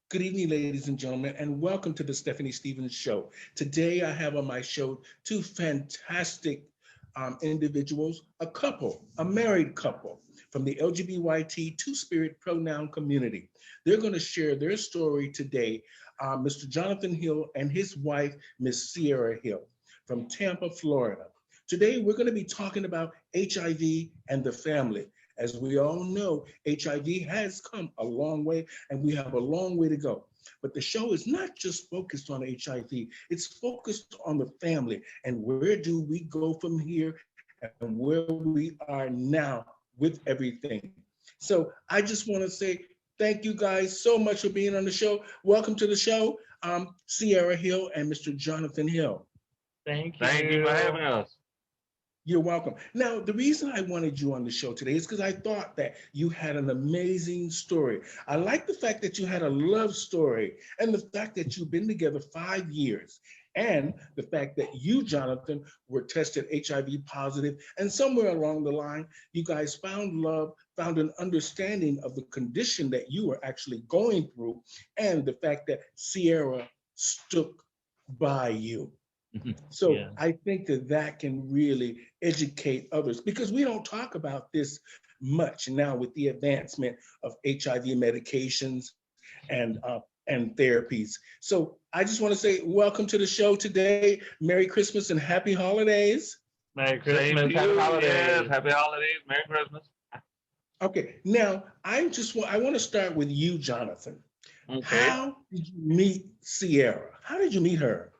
Good evening, ladies and gentlemen, and welcome to the Stephanie Stevens Show. Today, I have on my show two fantastic individuals, a couple, a married couple from the LGBTQ two-spirit pronoun community. They're going to share their story today. Mr. Jonathan Hill and his wife, Miss Sierra Hill from Tampa, Florida. Today, we're going to be talking about HIV and the family. As we all know, HIV has come a long way, and we have a long way to go. But the show is not just focused on HIV, it's focused on the family and where do we go from here and where we are now with everything. So I just want to say thank you guys so much for being on the show. Welcome to the show, Sierra Hill and Mr. Jonathan Hill. Thank Thank you for you. having us. You're welcome. Now, the reason I wanted you on the show today is because I thought that you had an amazing story. I like the fact that you had a love story and the fact that you've been together 5 years and the fact that you, Jonathan, were tested HIV positive. And somewhere along the line, you guys found love, found an understanding of the condition that you were actually going through and the fact that Sierra stuck by you. So Yeah. I think that that can really educate others because we don't talk about this much now with the advancement of HIV medications and uh, and therapies. So I just want to say welcome to the show today. Merry Christmas and happy holidays. Merry Same Christmas, to happy you. holidays. Yes, happy holidays. Merry Christmas. Okay, now I want to start with you, Jonathan. Okay. How did you meet Sierra? How did you meet her?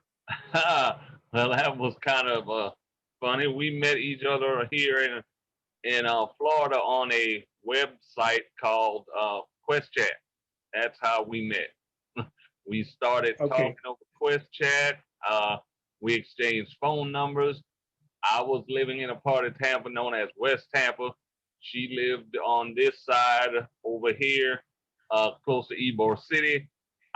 Well, that was kind of funny. We met each other here in Florida on a website called Quest Chat. That's how we met. We started Okay, talking over Quest Chat. We exchanged phone numbers. I was living in a part of Tampa known as West Tampa. She lived on this side over here, close to Ybor City.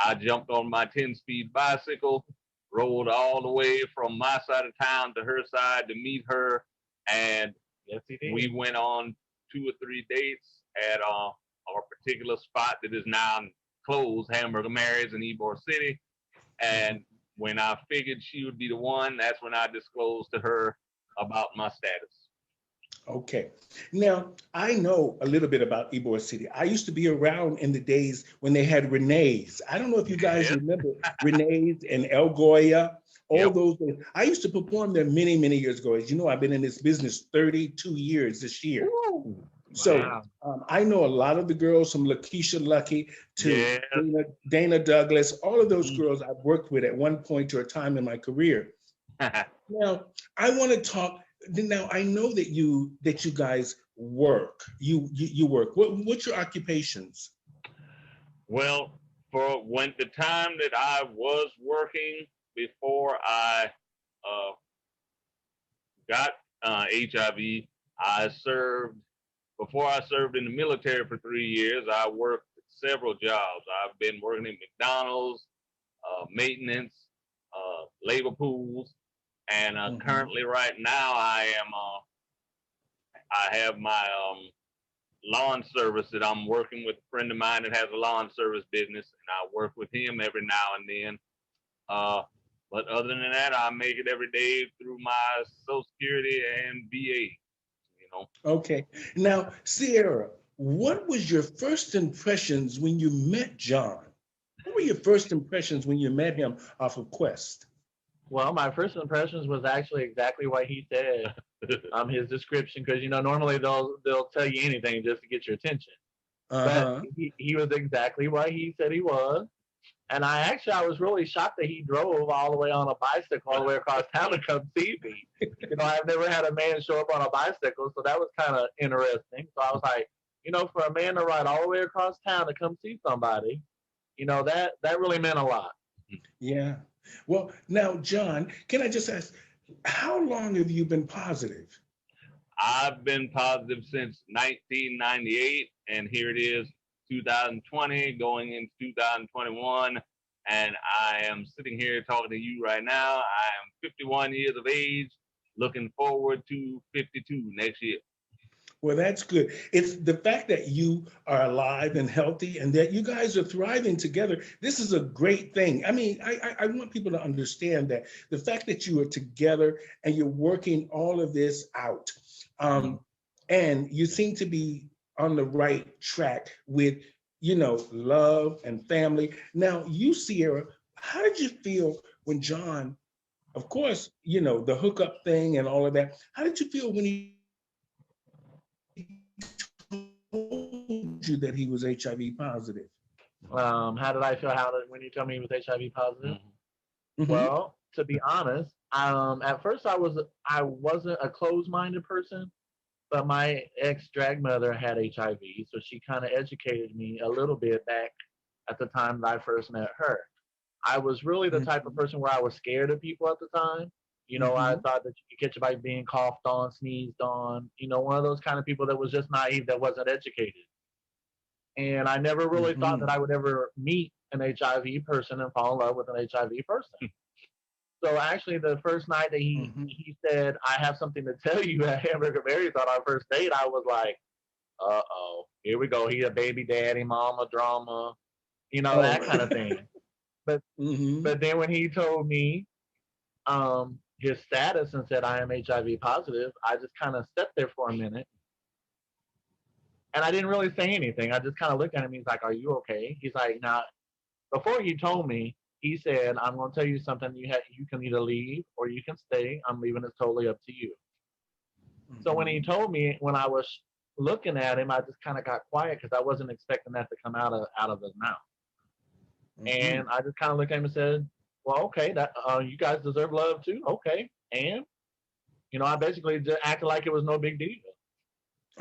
I jumped on my 10-speed bicycle, rode all the way from my side of town to her side to meet her, and Yes, he did. we went on 2 or 3 dates at our particular spot that is now closed, Hamburger Mary's in Ybor City. And when I figured she would be the one, that's when I disclosed to her about my status. okay. Now, I know a little bit about Ybor City. I used to be around in the days when they had Renee's. I don't know if you guys Yes. remember Renee's and El Goya, all Yep. those days. I used to perform there many, many years ago. As you know, I've been in this business 32 years this year. Woo. So Wow. I know a lot of the girls from Lakeisha Lucky to Yes. Dana Douglas, all of those Mm. girls I've worked with at one point or a time in my career. Now, I want to talk. Now, I know that you guys work. You work. What's your occupations? Well, for when the time that I was working before I uh, got HIV, I served. Before I served in the military for 3 years, I worked several jobs. I've been working in McDonald's, maintenance, labor pools, and Mhm. currently right now I have my lawn service that I'm working with a friend of mine that has a lawn service business, and I work with him every now and then. Uh, but other than that, I make it every day through my Social Security and VA. You know, Okay. Now, Sierra, what was your first impressions when you met John? What were your first impressions when you met him off of Quest? Well, my first impressions was actually exactly what he said. His description, because normally they'll tell you anything just to get your attention, but Uh-huh. he was exactly what he said he was. And I was really shocked that he drove all the way on a bicycle all the way across town to come see me. I've never had a man show up on a bicycle, so that was kind of interesting. So I was like, for a man to ride all the way across town to come see somebody, that really meant a lot. Yeah. Well, now, John, can I just ask, how long have you been positive? I've been positive since 1998, and here it is, 2020, going into 2021, and I am sitting here talking to you right now. I am 51 years of age, looking forward to 52 next year. Well, that's good. It's the fact that you are alive and healthy and that you guys are thriving together. This is a great thing. I mean, I want people to understand that the fact that you are together and you're working all of this out, and you seem to be on the right track with, love and family. Now, you, Sierra, how did you feel when John, of course, the hookup thing and all of that, how did you feel when he told you that he was HIV positive? How did I feel when you told me he was HIV positive? Mhm. Well, to be honest, at first I wasn't a closed-minded person, but my ex drag mother had HIV, so she kind of educated me a little bit back at the time that I first met her. I was really the type of Mhm. person where I was scared of people at the time. I Mhm. thought that you could catch it by being coughed on, sneezed on. One of those kind of people that was just naive, that wasn't educated. And I never really thought that Mhm. I would ever meet an HIV person and fall in love with an HIV person. So actually, the first night that he Mhm. he said, "I have something to tell you" at Hamburger Mary's on our first date, I was like, "Uh oh, here we go. He a baby daddy, mama drama, Oh. that kind of thing." But Mhm. but then when he told me his status and said I am HIV positive, I just kind of sat there for a minute and I didn't really say anything. I just kind of looked at him. He's like, "Are you okay?" He's like, "Now, before he told me, he said, I'm going to tell you something. You can either leave or you can stay. I'm leaving. It's totally up to you." So when he Mhm. told me, when I was looking at him, I just kind of got quiet because I wasn't expecting that to come out of his mouth. And Mhm. I just kind of looked at him and said, "Well, okay, that you guys deserve love too. Okay." And I basically just acted like it was no big deal.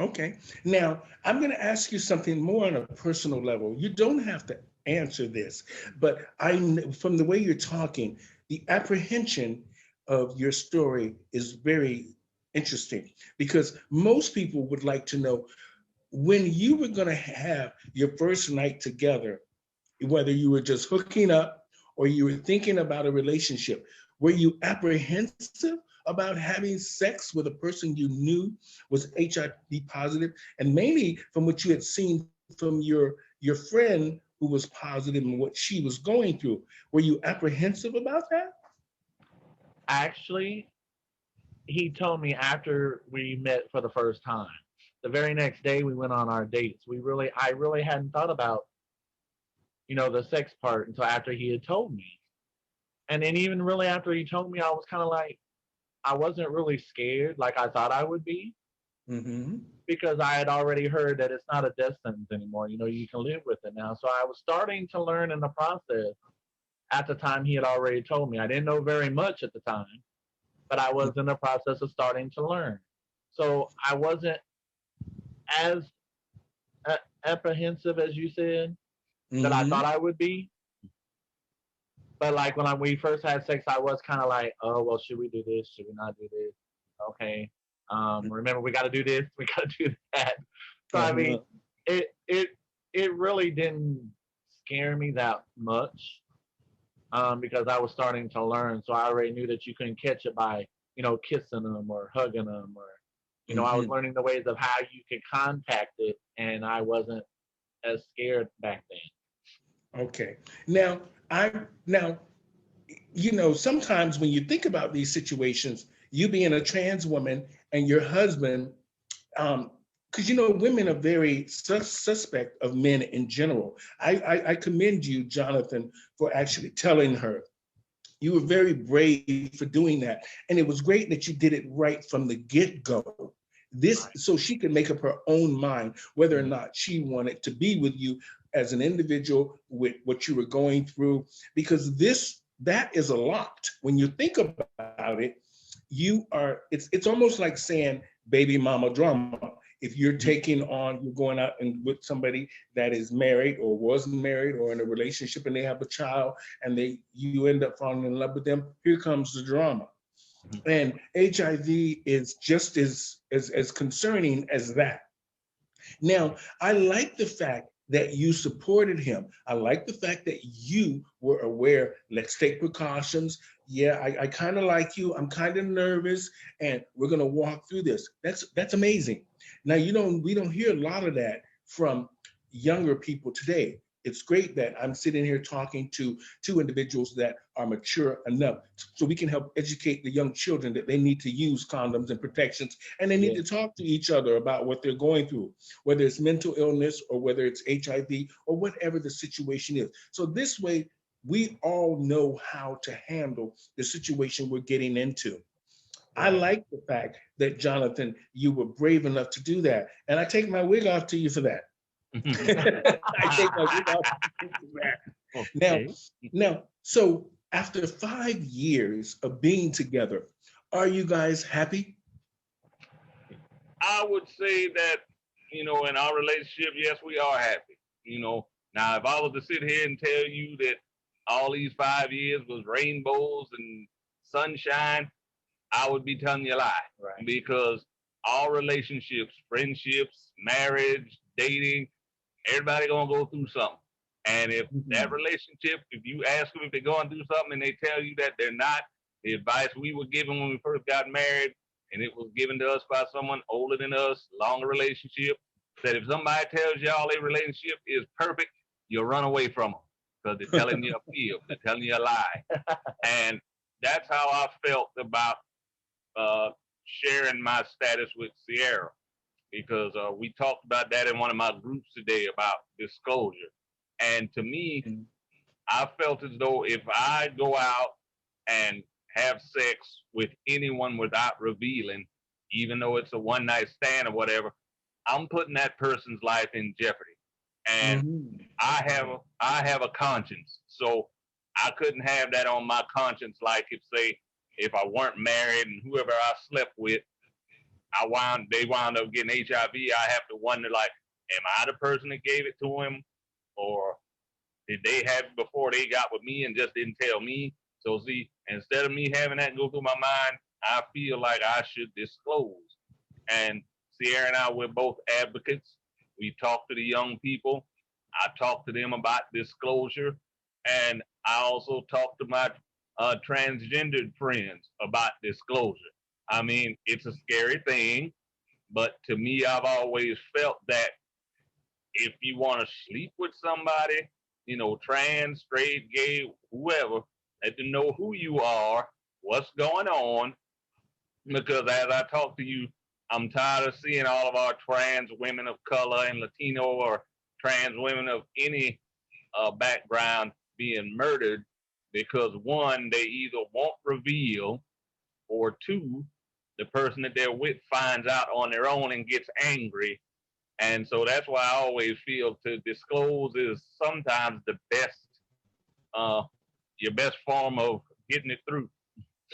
Okay. Now, I'm going to ask you something more on a personal level. You don't have to answer this, but from the way you're talking, the apprehension of your story is very interesting because most people would like to know when you were going to have your first night together, whether you were just hooking up or you were thinking about a relationship, were you apprehensive about having sex with a person you knew was HIV positive? And mainly from what you had seen from your friend who was positive and what she was going through, were you apprehensive about that? Actually, he told me after we met for the first time. The very next day we went on our dates. I really hadn't thought about, the sex part until after he had told me. And then even really after he told me, I was kind of like, I wasn't really scared like I thought I would be Mm-hmm. because I had already heard that it's not a death sentence anymore. You can live with it now. So I was starting to learn in the process at the time he had already told me. I didn't know very much at the time, but I was in the process of starting to learn. So I wasn't as apprehensive as you said that I thought Mm-hmm. I would be. But like when we first had sex, I was kind of like, "Oh well, should we do this? Should we not do this? Okay, remember we got to do this, we got to do that." So I mean, Uh-huh. it it really didn't scare me that much because I was starting to learn. So I already knew that you couldn't catch it by kissing them or hugging them or I was Mm-hmm. learning the ways of how you could contact it, and I wasn't as scared back then. Okay. Now, now, sometimes when you think about these situations, you being a trans woman and your husband, because women are very suspect of men in general. I commend you, Jonathan, for actually telling her. You were very brave for doing that, and it was great that you did it right from the get-go. This Right. so she could make up her own mind whether or not she wanted to be with you as an individual with what you were going through, because that is a lot. When you think about it, it's almost like saying baby mama drama. If you're going out and with somebody that is married or was married or in a relationship and they have a child and you end up falling in love with them, here comes the drama. And HIV is just as concerning as that. Now, I like the fact that you supported him. I like the fact that you were aware, let's take precautions. yeah, I kind of like you. I'm kind of nervous, and we're gonna walk through this. That's amazing. Now we don't hear a lot of that from younger people today. It's great that I'm sitting here talking to two individuals that are mature enough so we can help educate the young children that they need to use condoms and protections, and they need Yeah. to talk to each other about what they're going through, whether it's mental illness or whether it's HIV or whatever the situation is. So this way we all know how to handle the situation we're getting into. I Right. like the fact that, Jonathan, you were brave enough to do that. And I take my wig off to you for that. I take my wig off to you for that. Now, Okay. so after 5 years of being together, are you guys happy? I would say that, in our relationship, yes, we are happy. Now if I was to sit here and tell you that all these 5 years was rainbows and sunshine, I would be telling you a lie. Right. Because all relationships, friendships, marriage, dating, everybody gonna go through something. And if that relationship, if you ask them if they're going through something and they tell you that they're not, the advice we were given when we first got married, and it was given to us by someone older than us, longer relationship, that if somebody tells y'all a relationship is perfect, you'll run away from them because they're telling you a fib, they're telling you a lie. And that's how I felt about uh, sharing my status with Sierra, because we talked about that in one of my groups today about disclosure. And to me, I felt as though if I go out and have sex with anyone without revealing, even though it's a one night stand or whatever, I'm putting that person's life in jeopardy. And Mhm. I have a conscience, so I couldn't have that on my conscience. Like if I weren't married and whoever I slept with, they wound up getting HIV. I have to wonder, like, am I the person that gave it to him, or did they have it before they got with me and just didn't tell me? So see, instead of me having that go through my mind, I feel like I should disclose. And Sierra and I, we're both advocates. We talk to the young people. I talk to them about disclosure, and I also talk to my transgendered friends about disclosure. I mean, it's a scary thing, but to me, I've always felt that if you want to sleep with somebody, trans, straight, gay, whoever, let them know who you are, what's going on. Because as I talk to you, I'm tired of seeing all of our trans women of color and Latino or trans women of any background being murdered because one, they either won't reveal, or two, the person that they're with finds out on their own and gets angry. And so that's why I always feel to disclose is sometimes the best, uh, your best form of getting it through.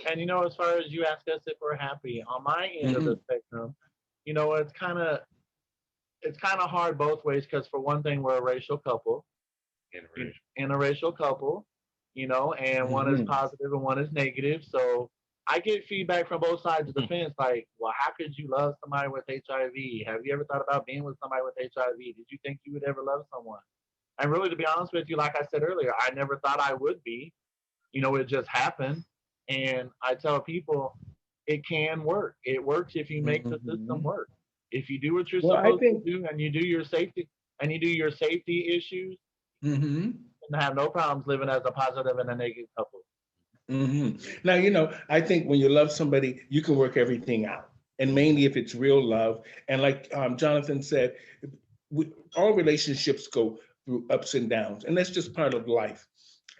And as far as you ask us if we're happy, on my end of the spectrum, it's kind of hard both ways because for one thing, we're a racial couple, interracial couple, and one is positive and one is negative. So I get feedback from both sides of the fence, like, well, how could you love somebody with HIV? Have you ever thought about being with somebody with HIV? Did you think you would ever love someone? And really, to be honest with you, like I said earlier, I never thought I would be. It just happened. And I tell people it can work. It works if you make the system work. If you do what you're Well, I supposed think to do and you do your safety issues, hmm and have no problems living as a positive and a negative couple. Now, I think when you love somebody, you can work everything out. And mainly if it's real love. And like Jonathan said, all relationships go through ups and downs, and that's just part of life.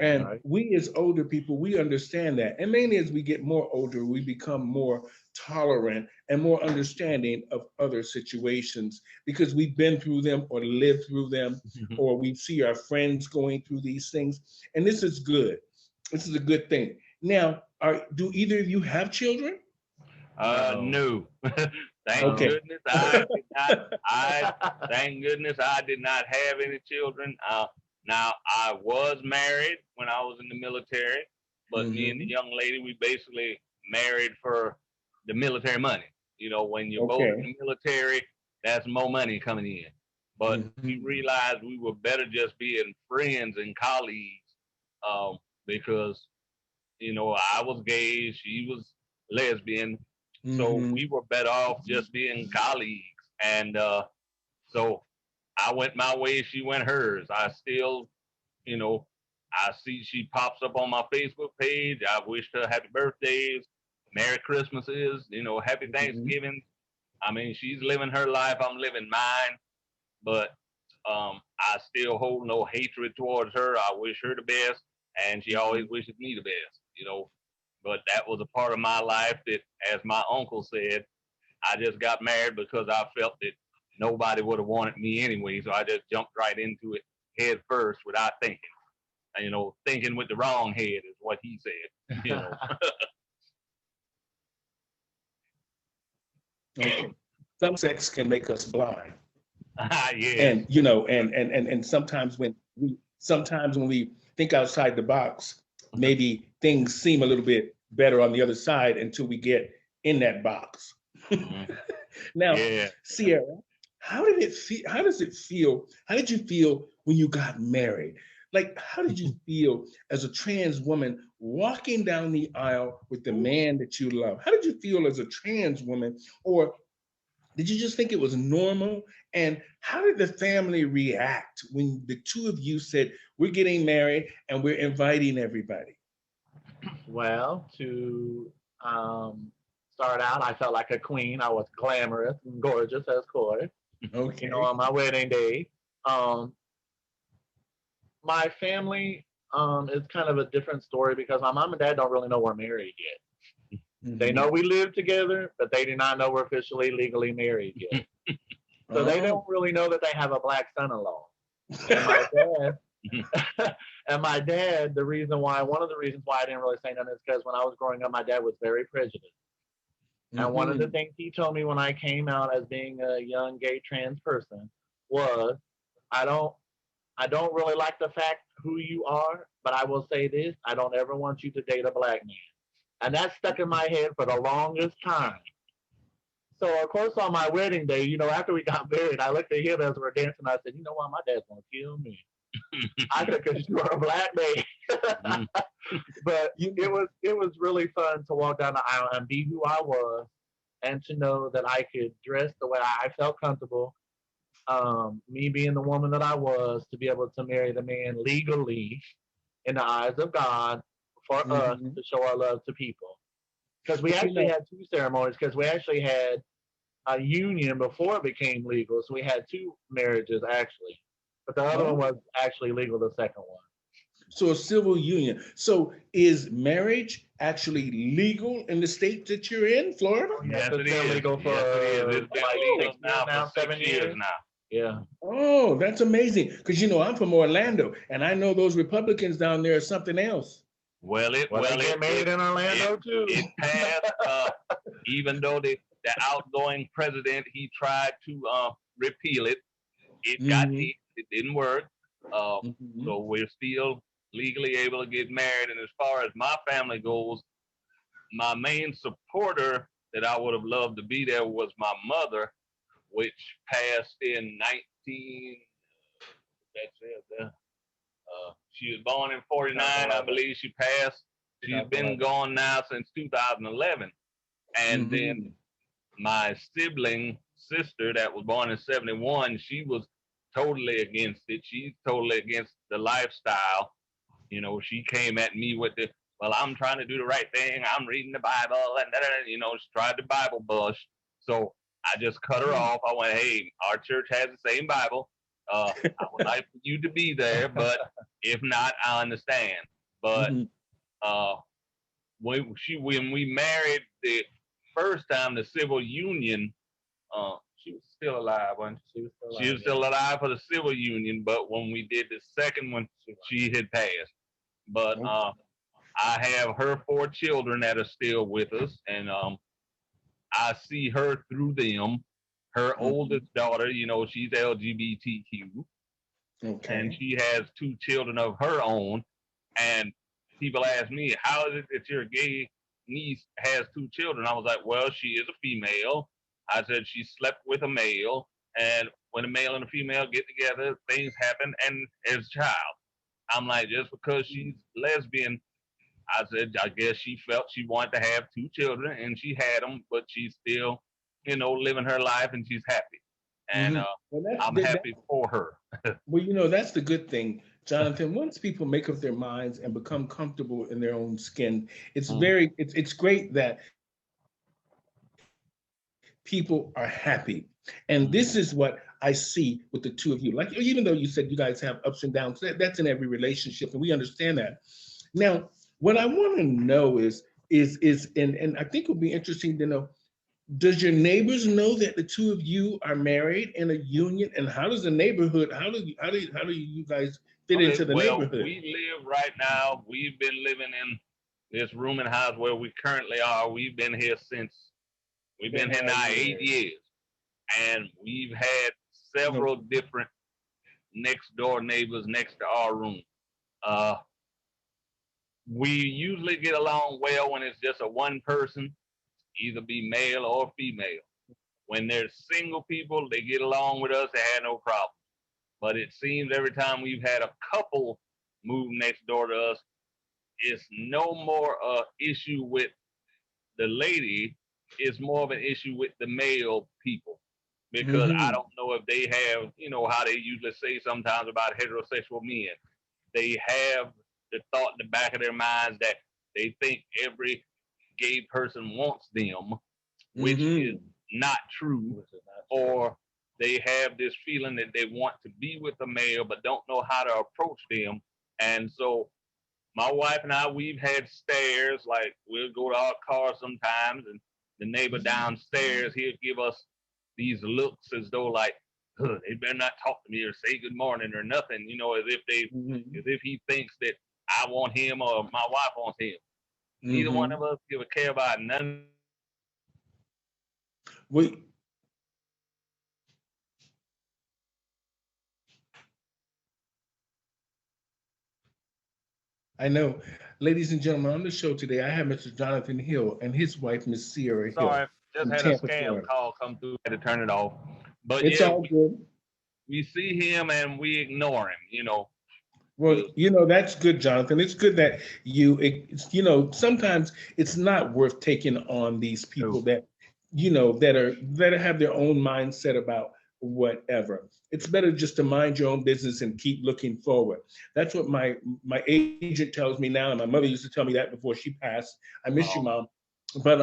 And Right. we as older people, we understand that. And mainly as we get more older, we become more tolerant and more understanding of other situations because we've been through them or lived through them, or we see our friends going through these things. And this is good. This is a good thing. Now, do either of you have children? No. Thank Okay. goodness I did not. Thank goodness I did not have any children. Now I was married when I was in the military, but me and the young lady, we basically married for the military money. When you're both in Okay. the military, that's more money coming in. But we realized we were better just being friends and colleagues, because I was gay, she was lesbian, so we were better off just being colleagues. And so I went my way, she went hers. I still, I see she pops up on my Facebook page. I wished her happy birthdays, Merry Christmases, happy Thanksgiving. I mean, she's living her life, I'm living mine, but I still hold no hatred towards her. I wish her the best, and she always wishes me the best. But that was a part of my life that, as my uncle said, I just got married because I felt that nobody would have wanted me anyway, so I just jumped right into it head first without thinking. Thinking with the wrong head is what he said. Okay. Some sex can make us blind. Yeah. And and sometimes when we think outside the box, maybe things seem a little bit better on the other side until we get in that box. Now, Yeah. Sierra, how did it feel? How does it feel? How did you feel when you got married? Like, how did you feel as a trans woman walking down the aisle with the man that you love? How did you feel as a trans woman? Or did you just think it was normal? And how did the family react when the two of you said, we're getting married and we're inviting everybody? Well, to start out, I felt like a queen. I was glamorous and gorgeous as course. Okay. On my wedding day. My family is kind of a different story because my mom and dad don't really know we're married yet. They know we live together, but they do not know we're officially legally married yet. So they don't really know that they have a black son-in-law. And my dad, one of the reasons why I didn't really say nothing is because when I was growing up, my dad was very prejudiced. And one of the things he told me when I came out as being a young gay trans person was, I don't really like the fact who you are, but I will say this, I don't ever want you to date a black man. And that stuck in my head for the longest time. So, of course, on my wedding day, after we got married, I looked at him as we were dancing. I said, you know what? My dad's going to kill me. I said, because you are a black man. But it was really fun to walk down the aisle and be who I was and to know that I could dress the way I felt comfortable. Me being the woman that I was, to be able to marry the man legally in the eyes of God for us to show our love to people. Because we actually had two ceremonies, because we actually had a union before it became legal. So we had two marriages, actually. But the other one was actually legal, the second one. So a civil union. So is marriage actually legal in the state that you're in, Florida? Yes, it's been legal for It's been legal now for 7 years now. Yeah. Oh, that's amazing. Because I'm from Orlando, and I know those Republicans down there are something else. It get married in Orlando too. It passed, even though the outgoing president, he tried to repeal it. It got it didn't work. So we're still legally able to get married. And as far as my family goes, my main supporter that I would have loved to be there was my mother, which passed in 19. She was born in 49, I believe she passed. She's been gone now since 2011. And then my sibling sister that was born in 71, she was totally against it. She's totally against the lifestyle. She came at me with I'm trying to do the right thing. I'm reading the Bible, and she tried the Bible bush. So I just cut her off. I went, hey, our church has the same Bible. I would like for you to be there, but if not, I understand. But when we married the first time, the civil union, she was still alive, wasn't she? She was still alive for the civil union, but when we did the second one, she had passed. But I have her 4 children that are still with us, and I see her through them. Her oldest daughter, she's LGBTQ. Okay. And she has 2 children of her own. And people ask me, how is it that your gay niece has 2 children? I was like, well, she is a female. I said she slept with a male. And when a male and a female get together, things happen, and there's a child. I'm like, just because she's lesbian I said, I guess she felt she wanted to have 2 children, and she had them, but she's still, living her life, and she's happy. And Well, I'm happy for her. well, that's the good thing, Jonathan. Once people make up their minds and become comfortable in their own skin, it's great that people are happy. And this is what I see with the two of you. Like, even though you said you guys have ups and downs, that's in every relationship, and we understand that. Now, what I want to know and I think it'll be interesting to know, does your neighbors know that the two of you are married in a union? And how does the neighborhood, how do you guys fit into the Well, neighborhood? we live right now. We've been living in this rooming house where we currently are. We've been here now 8 years. And we've had several different next door neighbors next to our room. We usually get along well when it's just a one person, either be male or female. When there's single people, they get along with us, they had no problem. But it seems every time we've had a couple move next door to us, it's no more issue with the lady, it's more of an issue with the male people. Because I don't know if they have, how they usually say sometimes about heterosexual men. They have the thought in the back of their minds that they think every gay person wants them, which is not true. Or they have this feeling that they want to be with a male but don't know how to approach them. And so my wife and I, we've had stares, like we'll go to our car sometimes and the neighbor downstairs, he'll give us these looks as though like, they better not talk to me or say good morning or nothing, as if he thinks that I want him or my wife wants him. Neither one of us give a care about none. I know. Ladies and gentlemen, on the show today, I have Mr. Jonathan Hill and his wife, Miss Sierra Hill. Sorry, just had a scam call come through. I had to turn it off. But it's all good. We see him and we ignore him, Well, that's good, Jonathan. It's good that sometimes it's not worth taking on these people that have their own mindset about whatever. It's better just to mind your own business and keep looking forward. That's what my agent tells me now, and my mother used to tell me that before she passed. I miss you, Mom. But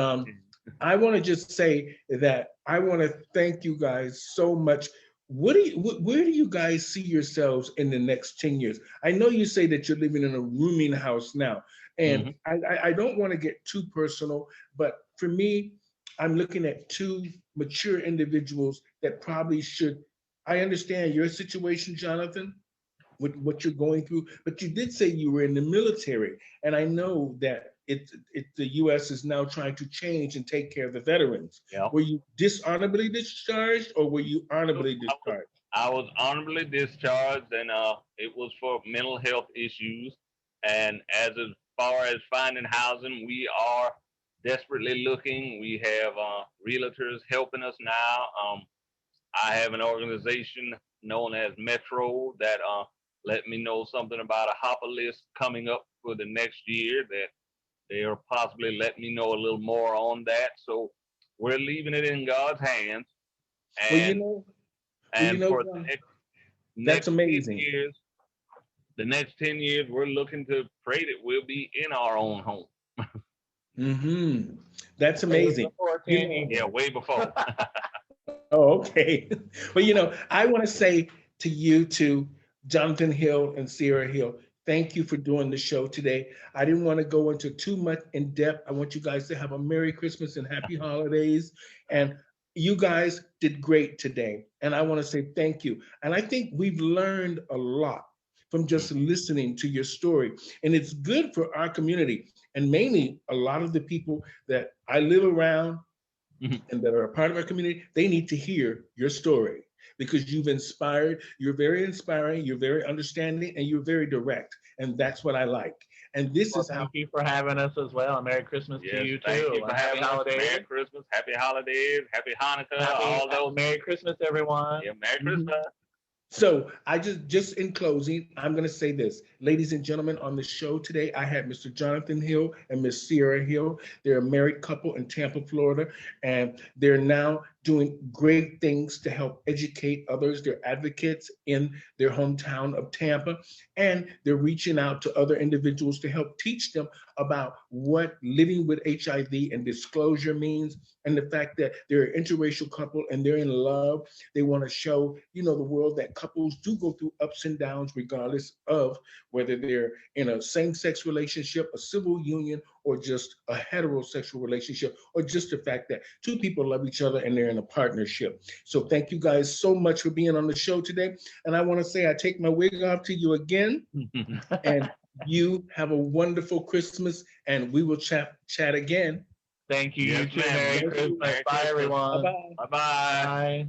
I want to just say that I want to thank you guys so much. Where do you guys see yourselves in the next 10 years? I know you say that you're living in a rooming house now, and I don't want to get too personal, but for me, I'm looking at two mature individuals that probably should. I understand your situation, Jonathan, with what you're going through, but you did say you were in the military, and I know that the U.S. is now trying to change and take care of the veterans. Yeah. Were you dishonorably discharged, or were you honorably discharged? I was honorably discharged, and it was for mental health issues. And as far as finding housing, we are desperately looking. We have realtors helping us now. I have an organization known as Metro that let me know something about a hopper list coming up for the next year that they are possibly letting me know a little more on that. So we're leaving it in God's hands. And, for the next 10 years, the next 10 years, we're looking to pray that we'll be in our own home. That's amazing. Yeah, way before. Oh, okay. Well, I want to say to you, to Jonathan Hill and Sierra Hill, thank you for doing the show today. I didn't want to go into too much in depth. I want you guys to have a Merry Christmas and Happy Holidays. And you guys did great today. And I want to say thank you. And I think we've learned a lot from just listening to your story. And it's good for our community. And mainly a lot of the people that I live around and that are a part of our community, they need to hear your story. Because you've inspired, you're very inspiring, you're very understanding, and you're very direct. And that's what I like. And this is thank you for having us as well. And Merry Christmas to you too. Thank you for having us. Merry Christmas, Happy Holidays, Happy Hanukkah, all those. Merry Christmas, everyone. Yeah, Merry Christmas. So I just in closing, I'm going to say this, ladies and gentlemen, on the show today, I had Mr. Jonathan Hill and Miss Sierra Hill. They're a married couple in Tampa, Florida, and they're now doing great things to help educate others. They're advocates in their hometown of Tampa, and they're reaching out to other individuals to help teach them about what living with HIV and disclosure means, and the fact that they're an interracial couple and they're in love. They want to show, the world that couples do go through ups and downs regardless of whether they're in a same-sex relationship, a civil union, or just a heterosexual relationship, or just the fact that two people love each other and they're in a partnership. So thank you guys so much for being on the show today. And I want to say I take my wig off to you again. And you have a wonderful Christmas, and we will chat again. Thank you. Yes, You too. ma'am. Merry Christmas. Bye, everyone. Bye-bye. Bye-bye. Bye.